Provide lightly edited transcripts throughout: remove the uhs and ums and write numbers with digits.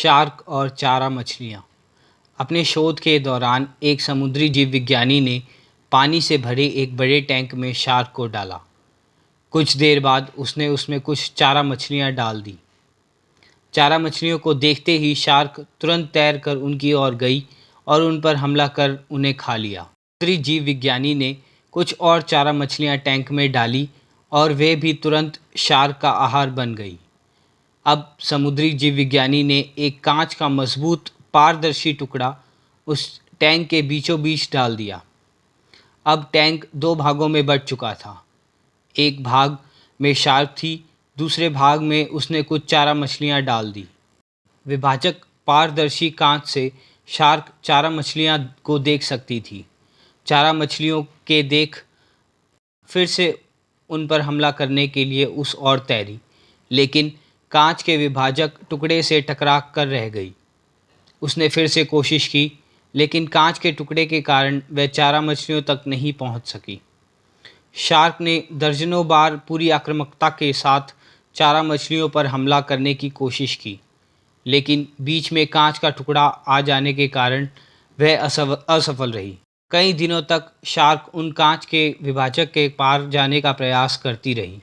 Shark और चारा मछलियाँ। अपने शोध के दौरान एक समुद्री जीव विज्ञानी ने पानी से भरे एक बड़े टैंक में शार्क को डाला। कुछ देर बाद उसने उसमें कुछ चारा मछलियाँ डाल दी। चारा मछलियों को देखते ही शार्क तुरंत तैरकर उनकी ओर गई और उन पर हमला कर उन्हें खा लिया। समुद्री जीव विज्ञानी ने कुछ और चारा मछलियाँ टैंक में डाली और वे भी तुरंत शार्क का आहार बन गई। अब समुद्री जीव विज्ञानी ने एक कांच का मजबूत पारदर्शी टुकड़ा उस टैंक के बीचों बीच डाल दिया। अब टैंक दो भागों में बंट चुका था। एक भाग में शार्क थी, दूसरे भाग में उसने कुछ चारा मछलियाँ डाल दी। विभाजक पारदर्शी कांच से शार्क चारा मछलियाँ को देख सकती थी। चारा मछलियों के देख फिर से उन पर हमला करने के लिए उस ओर तैरी, लेकिन कांच के विभाजक टुकड़े से टकरा कर रह गई। उसने फिर से कोशिश की, लेकिन कांच के टुकड़े के कारण वह चारा मछलियों तक नहीं पहुंच सकी। शार्क ने दर्जनों बार पूरी आक्रामकता के साथ चारा मछलियों पर हमला करने की कोशिश की, लेकिन बीच में कांच का टुकड़ा आ जाने के कारण वह असफल रही। कई दिनों तक शार्क उन कांच के विभाजक के पार जाने का प्रयास करती रही,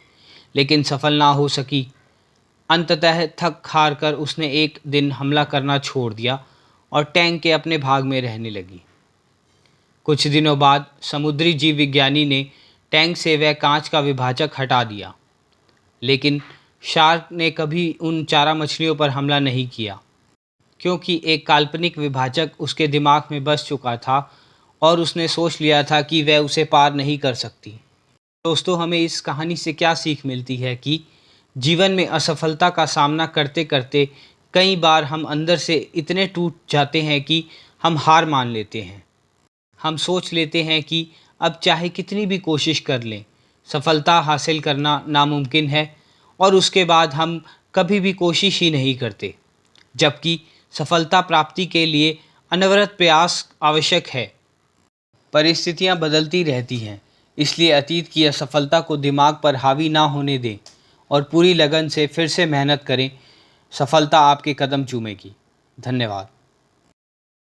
लेकिन सफल ना हो सकी। अंततः थक हार कर उसने एक दिन हमला करना छोड़ दिया और टैंक के अपने भाग में रहने लगी। कुछ दिनों बाद समुद्री जीव विज्ञानी ने टैंक से वह कांच का विभाजक हटा दिया, लेकिन शार्क ने कभी उन चारा मछलियों पर हमला नहीं किया, क्योंकि एक काल्पनिक विभाजक उसके दिमाग में बस चुका था और उसने सोच लिया था कि वह उसे पार नहीं कर सकती। दोस्तों, हमें इस कहानी से क्या सीख मिलती है कि जीवन में असफलता का सामना करते करते कई बार हम अंदर से इतने टूट जाते हैं कि हम हार मान लेते हैं। हम सोच लेते हैं कि अब चाहे कितनी भी कोशिश कर लें, सफलता हासिल करना नामुमकिन है, और उसके बाद हम कभी भी कोशिश ही नहीं करते, जबकि सफलता प्राप्ति के लिए अनवरत प्रयास आवश्यक है। परिस्थितियां बदलती रहती हैं, इसलिए अतीत की असफलता को दिमाग पर हावी ना होने दें और पूरी लगन से फिर से मेहनत करें। सफलता आपके कदम चूमेगी। धन्यवाद।